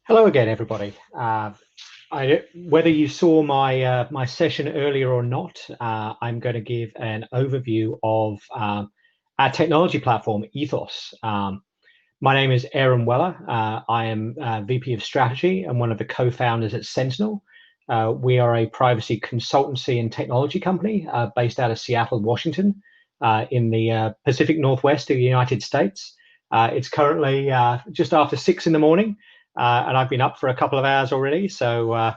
Hello again, everybody. Whether you saw my session earlier or not, I'm going to give an overview of our technology platform, Ethos. My name is Aaron Weller. I am VP of Strategy and one of the co-founders at Sentinel. We are a privacy consultancy and technology company based out of Seattle, Washington, in the Pacific Northwest of the United States. It's currently just after 6 in the morning. And I've been up for a couple of hours already, so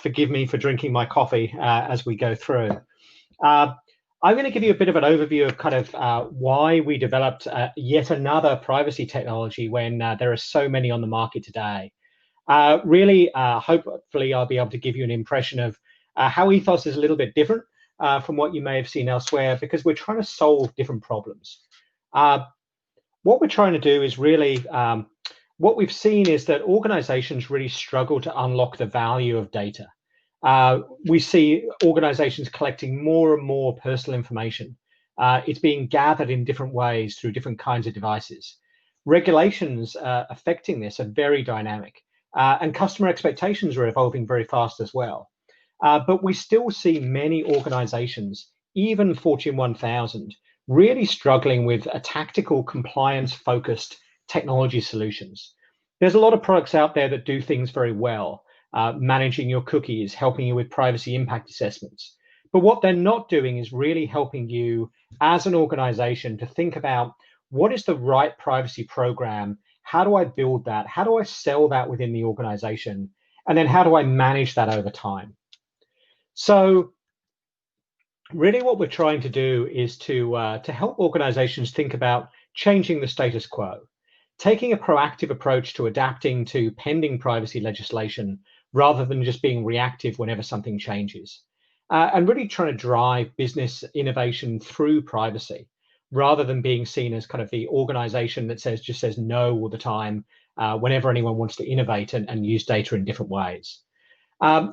forgive me for drinking my coffee as we go through. I'm going to give you a bit of an overview of kind of why we developed yet another privacy technology when there are so many on the market today. Really, hopefully I'll be able to give you an impression of how Ethos is a little bit different from what you may have seen elsewhere, because we're trying to solve different problems. What we're trying to do is really what we've seen is that organizations really struggle to unlock the value of data. We see organizations collecting more and more personal information. It's being gathered in different ways through different kinds of devices. Regulations affecting this are very dynamic, and customer expectations are evolving very fast as well. But we still see many organizations, even Fortune 1000, really struggling with a tactical compliance-focused technology solutions. There's a lot of products out there that do things very well, managing your cookies, helping you with privacy impact assessments. But what they're not doing is really helping you as an organization to think about what is the right privacy program? How do I build that? How do I sell that within the organization? And then how do I manage that over time? So really what we're trying to do is to help organizations think about changing the status quo, taking a proactive approach to adapting to pending privacy legislation rather than just being reactive whenever something changes, and really trying to drive business innovation through privacy rather than being seen as kind of the organization that just says no all the time whenever anyone wants to innovate and use data in different ways.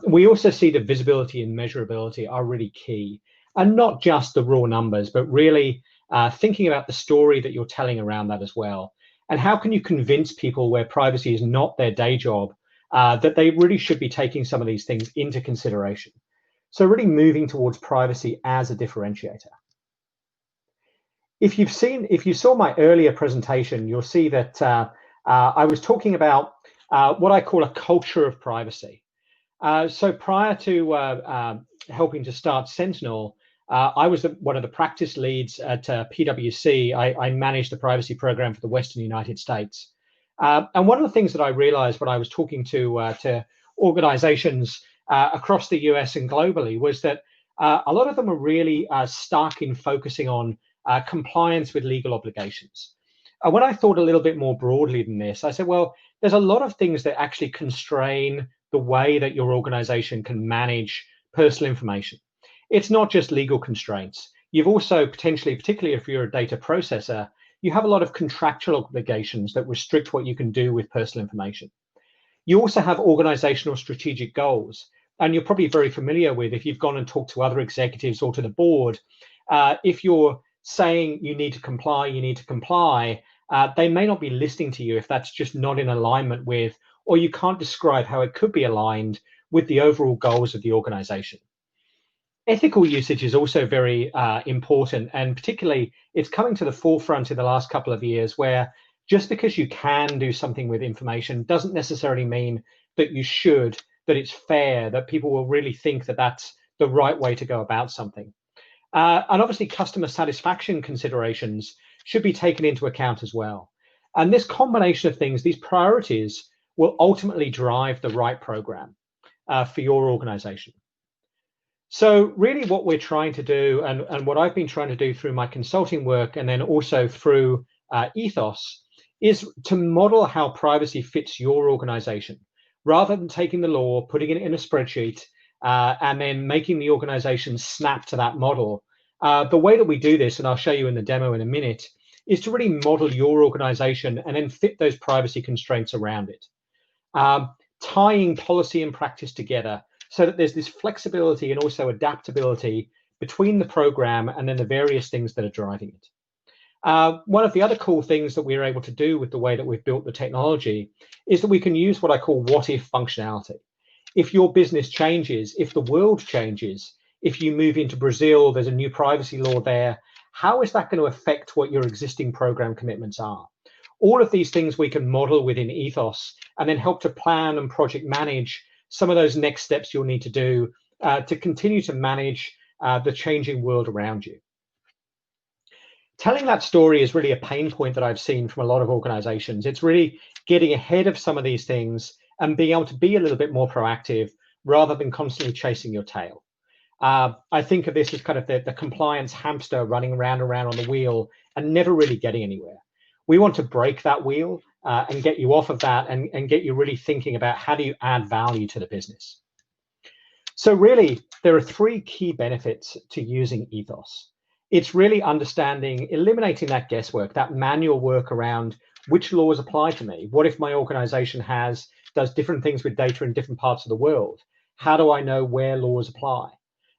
We also see that visibility and measurability are really key, and not just the raw numbers, but really thinking about the story that you're telling around that as well. And how can you convince people where privacy is not their day job that they really should be taking some of these things into consideration? So really moving towards privacy as a differentiator. If you saw my earlier presentation, you'll see that I was talking about what I call a culture of privacy. So prior to helping to start Sentinel, I was one of the practice leads at PwC. I managed the privacy program for the Western United States. And one of the things that I realized when I was talking to organizations across the US and globally was that a lot of them are really stuck in focusing on compliance with legal obligations. When I thought a little bit more broadly than this, I said, well, there's a lot of things that actually constrain the way that your organization can manage personal information. It's not just legal constraints. You've also potentially, particularly if you're a data processor, you have a lot of contractual obligations that restrict what you can do with personal information. You also have organizational strategic goals. And you're probably very familiar with, if you've gone and talked to other executives or to the board, if you're saying you need to comply, they may not be listening to you if that's just not in alignment with, or you can't describe how it could be aligned with the overall goals of the organization. Ethical usage is also very important, and particularly it's coming to the forefront in the last couple of years, where just because you can do something with information doesn't necessarily mean that you should, that it's fair, that people will really think that that's the right way to go about something. And obviously customer satisfaction considerations should be taken into account as well. And this combination of things, these priorities, will ultimately drive the right program for your organization. So really what we're trying to do, and what I've been trying to do through my consulting work and then also through Ethos, is to model how privacy fits your organization, rather than taking the law, putting it in a spreadsheet, and then making the organization snap to that model. The way that we do this, and I'll show you in the demo in a minute, is to really model your organization and then fit those privacy constraints around it. Tying policy and practice together so that there's this flexibility and also adaptability between the program and then the various things that are driving it. One of the other cool things that we're able to do with the way that we've built the technology is that we can use what I call what if functionality. If your business changes, if the world changes, if you move into Brazil, there's a new privacy law there, how is that going to affect what your existing program commitments are? All of these things we can model within Ethos and then help to plan and project manage some of those next steps you'll need to do to continue to manage the changing world around you. Telling that story is really a pain point that I've seen from a lot of organizations. It's really getting ahead of some of these things and being able to be a little bit more proactive rather than constantly chasing your tail. I think of this as kind of the compliance hamster running around and around on the wheel and never really getting anywhere. We want to break that wheel and get you off of that and get you really thinking about how do you add value to the business. So really, there are three key benefits to using Ethos. It's really understanding, eliminating that guesswork, that manual work around which laws apply to me. What if my organization does different things with data in different parts of the world? How do I know where laws apply?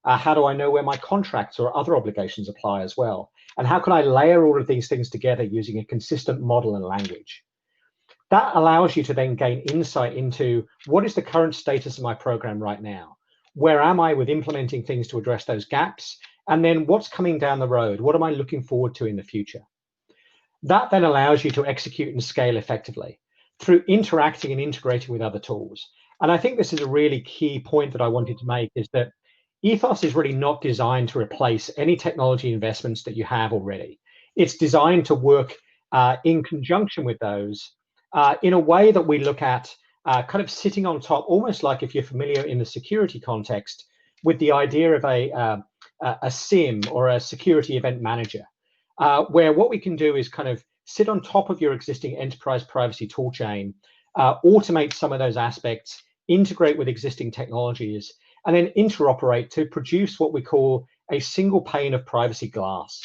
How do I know where my contracts or other obligations apply as well? And how can I layer all of these things together using a consistent model and language? That allows you to then gain insight into what is the current status of my program right now? Where am I with implementing things to address those gaps? And then what's coming down the road? What am I looking forward to in the future? That then allows you to execute and scale effectively through interacting and integrating with other tools. And I think this is a really key point that I wanted to make, is that Ethos is really not designed to replace any technology investments that you have already. It's designed to work in conjunction with those in a way that we look at kind of sitting on top, almost like if you're familiar in the security context with the idea of a SIM or a security event manager, where what we can do is kind of sit on top of your existing enterprise privacy toolchain, automate some of those aspects, integrate with existing technologies, and then interoperate to produce what we call a single pane of privacy glass.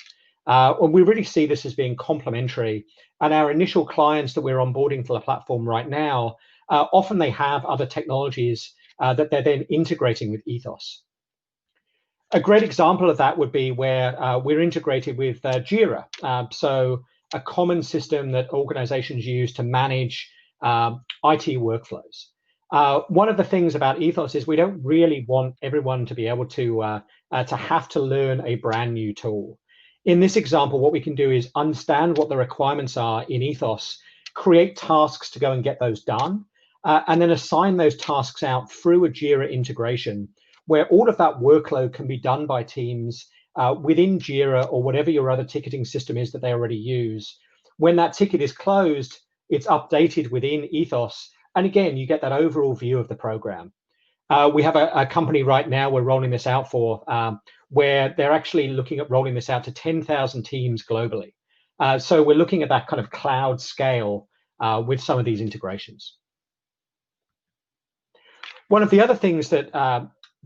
And we really see this as being complementary. And our initial clients that we're onboarding to the platform right now, often they have other technologies that they're then integrating with Ethos. A great example of that would be where we're integrated with Jira. So a common system that organizations use to manage IT workflows. One of the things about Ethos is we don't really want everyone to be able to have to learn a brand new tool. In this example, what we can do is understand what the requirements are in Ethos, create tasks to go and get those done, and then assign those tasks out through a Jira integration, where all of that workload can be done by teams within Jira or whatever your other ticketing system is that they already use. When that ticket is closed, it's updated within Ethos. And again, you get that overall view of the program. We have a company right now we're rolling this out for, where they're actually looking at rolling this out to 10,000 teams globally. So we're looking at that kind of cloud scale with some of these integrations. One of the other things that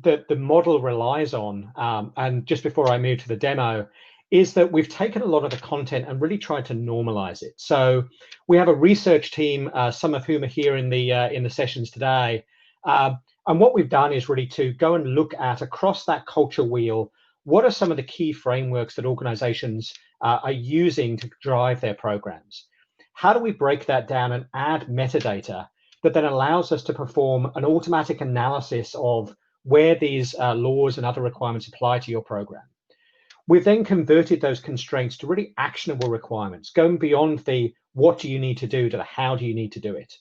the model relies on, and just before I move to the demo, is that we've taken a lot of the content and really tried to normalize it. So we have a research team, some of whom are here in the sessions today. And what we've done is really to go and look at, across that culture wheel, what are some of the key frameworks that organizations are using to drive their programs? How do we break that down and add metadata that then allows us to perform an automatic analysis of where these laws and other requirements apply to your program? We've then converted those constraints to really actionable requirements, going beyond the what do you need to do to the how do you need to do it.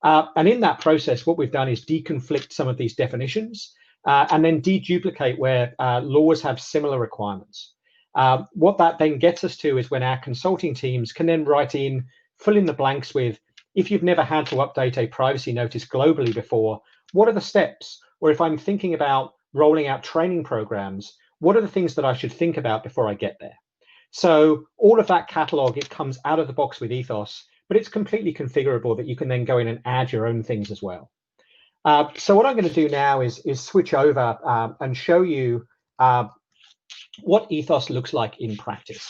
And in that process, what we've done is deconflict some of these definitions and then deduplicate where laws have similar requirements. What that then gets us to is when our consulting teams can then write in, fill in the blanks with, if you've never had to update a privacy notice globally before, what are the steps? Or if I'm thinking about rolling out training programs, what are the things that I should think about before I get there? So all of that catalog, it comes out of the box with Ethos, but it's completely configurable that you can then go in and add your own things as well. So what I'm going to do now is switch over and show you what Ethos looks like in practice.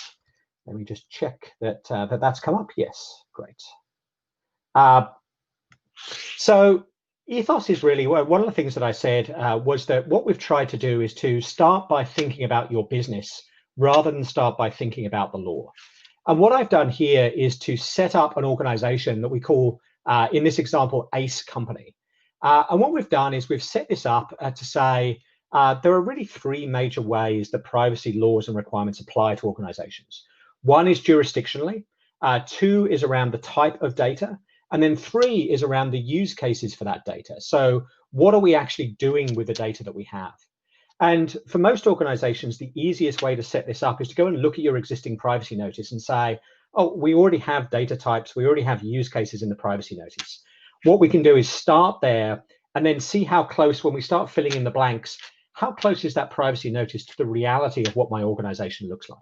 Let me just check that that's come up. Yes, great. So Ethos is really, one of the things that I said was that what we've tried to do is to start by thinking about your business rather than start by thinking about the law. And what I've done here is to set up an organization that we call, in this example, ACE company. And what we've done is we've set this up to say there are really three major ways that privacy laws and requirements apply to organizations. One is jurisdictionally, two is around the type of data, and then three is around the use cases for that data. So what are we actually doing with the data that we have? And for most organizations, the easiest way to set this up is to go and look at your existing privacy notice and say, oh, we already have data types, we already have use cases in the privacy notice. What we can do is start there and then see how close, when we start filling in the blanks, how close is that privacy notice to the reality of what my organization looks like?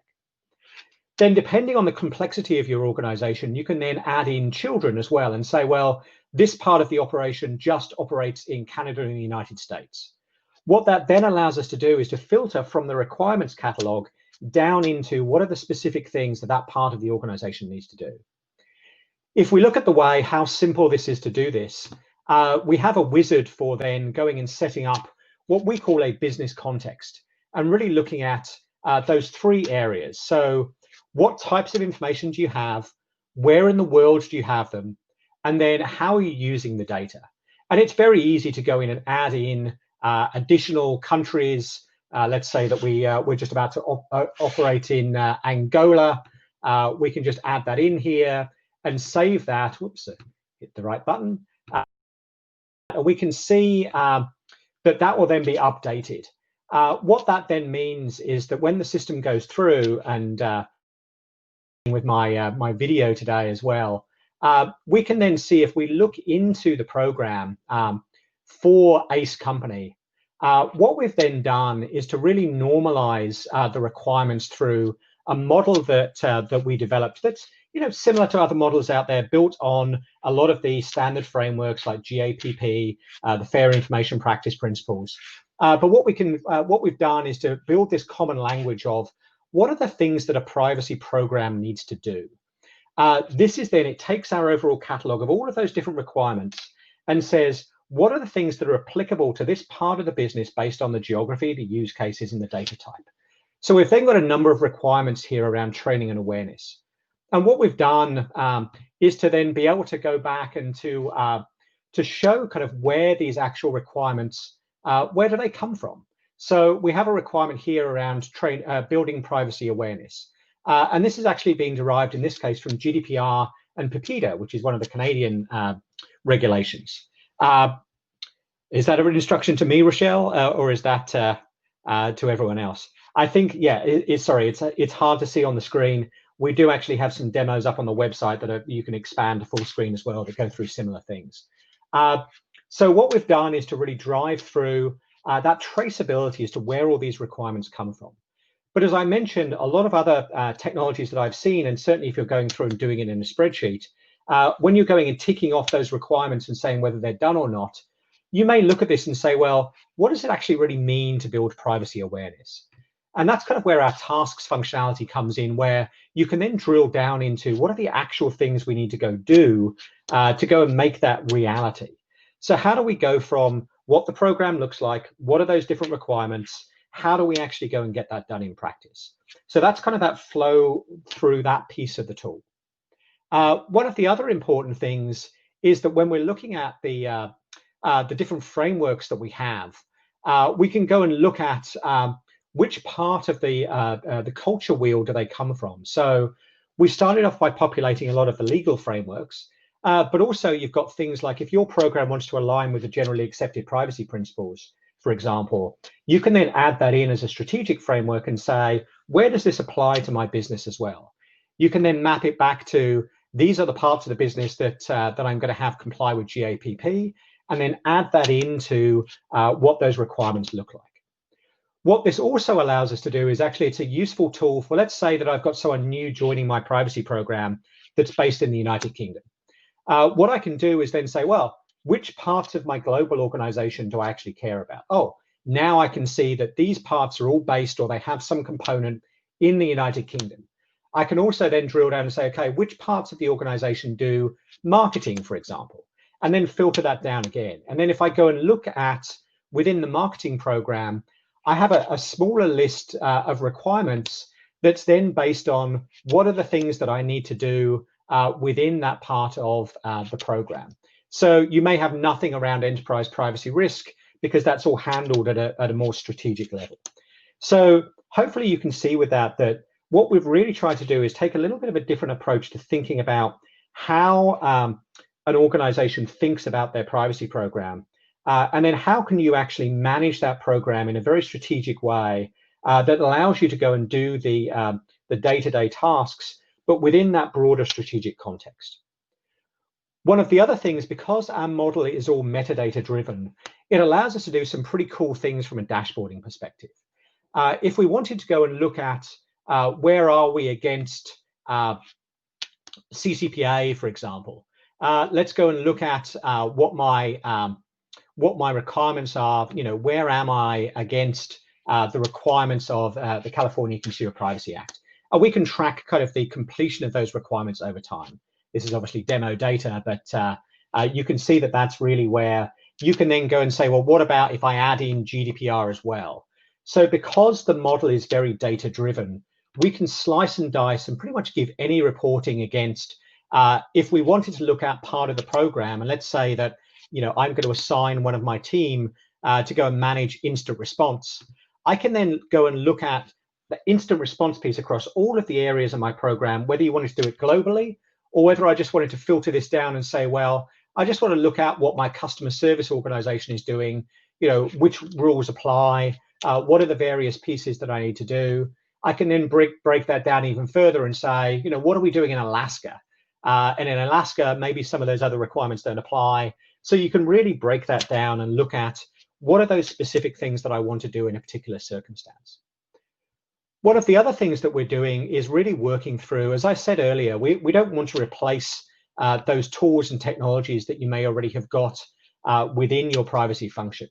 Then depending on the complexity of your organization, you can then add in children as well and say, well, this part of the operation just operates in Canada and the United States. What that then allows us to do is to filter from the requirements catalog down into what are the specific things that that part of the organization needs to do. If we look at the way how simple this is to do this, we have a wizard for then going and setting up what we call a business context and really looking at those three areas. So what types of information do you have? Where in the world do you have them? And then how are you using the data? And it's very easy to go in and add in additional countries. Let's say that we're just about to operate in Angola. We can just add that in here and save that. Whoops, hit the right button. We can see that will then be updated. What that then means is that when the system goes through, and with my video today as well, we can then see if we look into the program for ACE company, what we've then done is to really normalize the requirements through a model that we developed that's similar to other models out there, built on a lot of the standard frameworks like GAPP, the Fair Information Practice Principles. But what we've done is to build this common language of what are the things that a privacy program needs to do. This is then, it takes our overall catalog of all of those different requirements and says, what are the things that are applicable to this part of the business based on the geography, the use cases, and the data type? So we've then got a number of requirements here around training and awareness. And what we've done is to then be able to go back and to show kind of where these actual requirements, where do they come from? So we have a requirement here around building privacy awareness. And this is actually being derived in this case from GDPR and PIPEDA, which is one of the Canadian regulations. Is that an instruction to me, Rochelle, or is that to everyone else? I think, yeah, it's hard to see on the screen. We do actually have some demos up on the website that you can expand to full screen as well that go through similar things. So what we've done is to really drive through that traceability as to where all these requirements come from. But as I mentioned, a lot of other technologies that I've seen, and certainly if you're going through and doing it in a spreadsheet, when you're going and ticking off those requirements and saying whether they're done or not, you may look at this and say, well, what does it actually really mean to build privacy awareness? And that's kind of where our tasks functionality comes in, where you can then drill down into what are the actual things we need to go do to go and make that reality. So how do we go from what the program looks like, what are those different requirements, how do we actually go and get that done in practice? So that's kind of that flow through that piece of the tool. One of the other important things is that when we're looking at the different frameworks that we have, we can go and look at which part of the culture wheel do they come from. So we started off by populating a lot of the legal frameworks, but also you've got things like if your program wants to align with the generally accepted privacy principles, for example, you can then add that in as a strategic framework and say, where does this apply to my business as well? You can then map it back to these are the parts of the business that I'm going to have comply with GAPP, and then add that into what those requirements look like. What this also allows us to do is actually it's a useful tool for, let's say that I've got someone new joining my privacy program that's based in the United Kingdom. What I can do is then say, well, which parts of my global organization do I actually care about? Oh, now I can see that these parts are all based or they have some component in the United Kingdom. I can also then drill down and say, okay, which parts of the organization do marketing, for example, and then filter that down again. And then if I go and look at within the marketing program, I have a smaller list of requirements that's then based on what are the things that I need to do within that part of the program. So you may have nothing around enterprise privacy risk because that's all handled at a more strategic level. So hopefully you can see with that what we've really tried to do is take a little bit of a different approach to thinking about how an organization thinks about their privacy program. And then how can you actually manage that program in a very strategic way that allows you to go and do the day-to-day tasks, but within that broader strategic context. One of the other things, because our model is all metadata driven, it allows us to do some pretty cool things from a dashboarding perspective. If we wanted to go and look at where are we against CCPA, for example, let's go and look at what my requirements are. Where am I against the requirements of the California Consumer Privacy Act? We can track kind of the completion of those requirements over time. This is obviously demo data, but you can see that that's really where you can then go and say, well, what about if I add in GDPR as well? So because the model is very data driven, we can slice and dice and pretty much give any reporting against, if we wanted to look at part of the program, and let's say that, I'm going to assign one of my team to go and manage instant response. I can then go and look at the instant response piece across all of the areas of my program, whether you wanted to do it globally or whether I just wanted to filter this down and say, well, I just want to look at what my customer service organization is doing, which rules apply, what are the various pieces that I need to do. I can then break that down even further and say, what are we doing in Alaska? And in Alaska, maybe some of those other requirements don't apply. So you can really break that down and look at what are those specific things that I want to do in a particular circumstance. One of the other things that we're doing is really working through, as I said earlier, we don't want to replace those tools and technologies that you may already have got within your privacy function.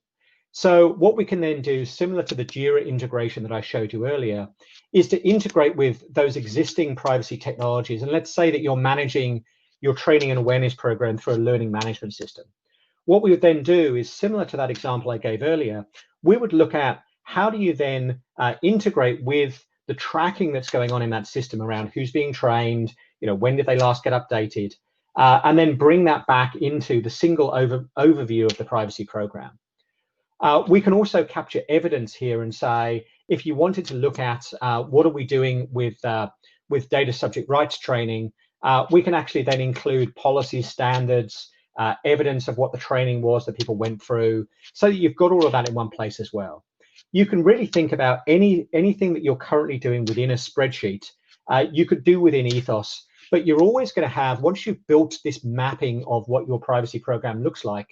So what we can then do, similar to the Jira integration that I showed you earlier, is to integrate with those existing privacy technologies. And let's say that you're managing your training and awareness program through a learning management system. What we would then do is similar to that example I gave earlier. We would look at how do you then integrate with the tracking that's going on in that system around who's being trained, when did they last get updated, and then bring that back into the single overview of the privacy program. We can also capture evidence here and say, if you wanted to look at what are we doing with data subject rights training, we can actually then include policy standards, evidence of what the training was that people went through, so that you've got all of that in one place as well. You can really think about anything that you're currently doing within a spreadsheet, you could do within Ethos, but you're always going to have, once you've built this mapping of what your privacy program looks like,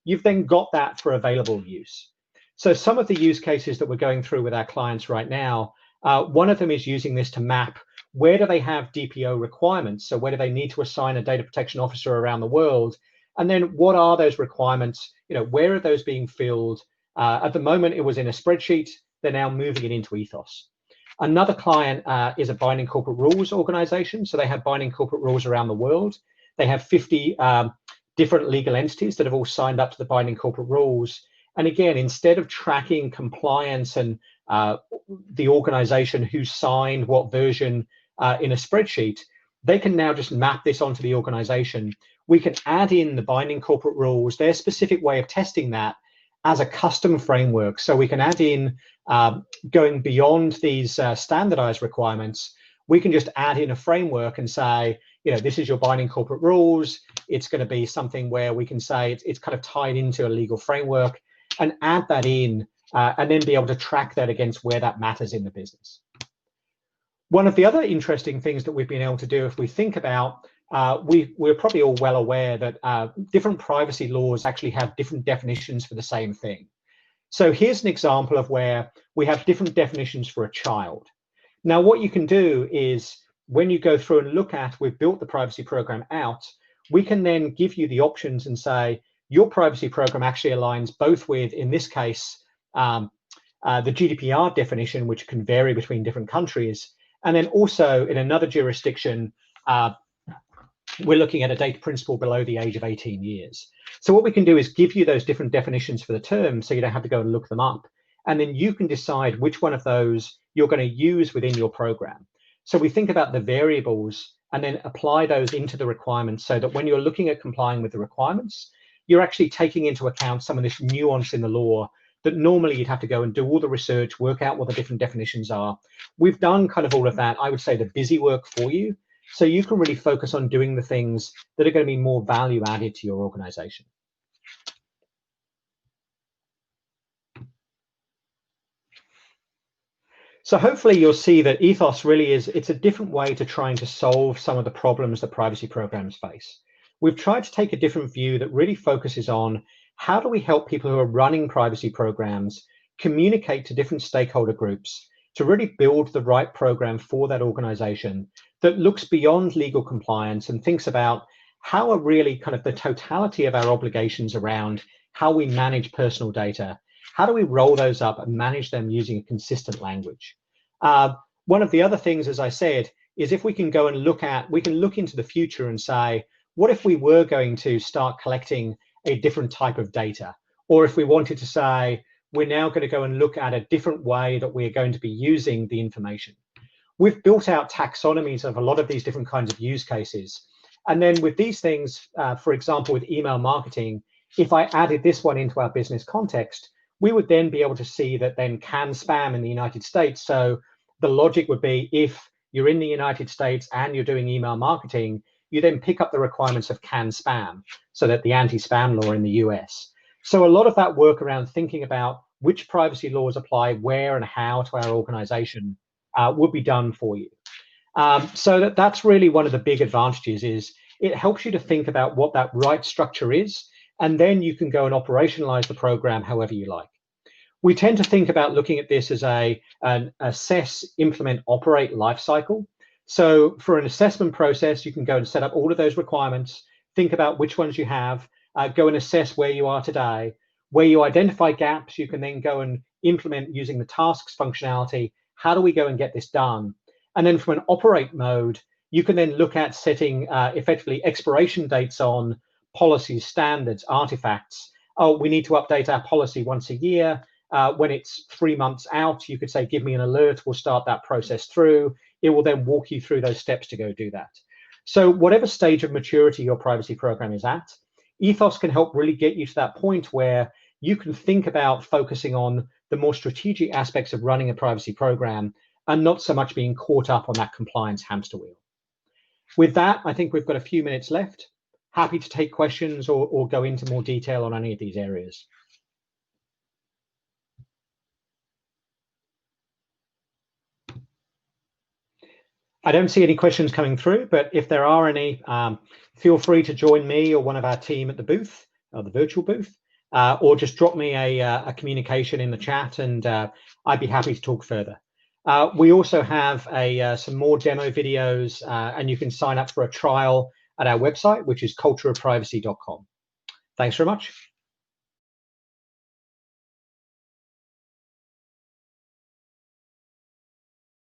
you've then got that for available use. So some of the use cases that we're going through with our clients right now, one of them is using this to map where do they have DPO requirements, so where do they need to assign a data protection officer around the world, and then what are those requirements, where are those being filled? At the moment, it was in a spreadsheet. They're now moving it into Ethos. Another client is a binding corporate rules organization. So they have binding corporate rules around the world. They have 50 different legal entities that have all signed up to the binding corporate rules. And again, instead of tracking compliance and the organization who signed what version in a spreadsheet, they can now just map this onto the organization. We can add in the binding corporate rules, their specific way of testing that, as a custom framework. So we can add in, going beyond these standardized requirements, we can just add in a framework and say, this is your binding corporate rules. It's going to be something where we can say it's kind of tied into a legal framework, and add that in, and then be able to track that against where that matters in the business. One of the other interesting things that we've been able to do, if we think about, we're probably all well aware that different privacy laws actually have different definitions for the same thing. So here's an example of where we have different definitions for a child. Now, what you can do is when you go through and look at, we've built the privacy program out, we can then give you the options and say, your privacy program actually aligns both with, in this case, the GDPR definition, which can vary between different countries. And then also in another jurisdiction, we're looking at a data principal below the age of 18 years. So what we can do is give you those different definitions for the terms so you don't have to go and look them up. and then you can decide which one of those you're going to use within your program. So we think about the variables and then apply those into the requirements so that when you're looking at complying with the requirements, you're actually taking into account some of this nuance in the law that normally you'd have to go and do all the research, work out what the different definitions are. We've done kind of all of that, I would say, the busy work for you, so you can really focus on doing the things that are going to be more value added to your organization. So hopefully you'll see that Ethos really is, it's a different way to trying to solve some of the problems that privacy programs face. We've tried to take a different view that really focuses on how do we help people who are running privacy programs communicate to different stakeholder groups to really build the right program for that organization that looks beyond legal compliance and thinks about how are really kind of the totality of our obligations around how we manage personal data. How do we roll those up and manage them using a consistent language? One of the other things, as I said, is if we can go and we can look into the future and say, what if we were going to start collecting a different type of data? Or if we wanted to say, we're now going to go and look at a different way that we're going to be using the information. We've built out taxonomies of a lot of these different kinds of use cases. And then with these things, for example, with email marketing, if I added this one into our business context, we would then be able to see that then can spam in the United States. So the logic would be if you're in the United States and you're doing email marketing, you then pick up the requirements of can spam, so that the anti-spam law in the US. So a lot of that work around thinking about which privacy laws apply where and how to our organization would be done for you. So that's really one of the big advantages is it helps you to think about what that right structure is, and then you can go and operationalize the program however you like. We tend to think about looking at this as an assess, implement, operate life cycle. So for an assessment process, you can go and set up all of those requirements, think about which ones you have, go and assess where you are today. Where you identify gaps, you can then go and implement using the tasks functionality. How do we go and get this done? And then from an operate mode, you can then look at setting effectively expiration dates on policies, standards, artifacts. Oh, we need to update our policy once a year. When it's 3 months out, you could say, give me an alert, we'll start that process through. It will then walk you through those steps to go do that. So whatever stage of maturity your privacy program is at, Ethos can help really get you to that point where you can think about focusing on the more strategic aspects of running a privacy program and not so much being caught up on that compliance hamster wheel. With that, I think we've got a few minutes left. Happy to take questions or go into more detail on any of these areas. I don't see any questions coming through, but if there are any, feel free to join me or one of our team at the booth, or the virtual booth, or just drop me a communication in the chat, and I'd be happy to talk further. We also have some more demo videos, and you can sign up for a trial at our website, which is cultureofprivacy.com. Thanks very much.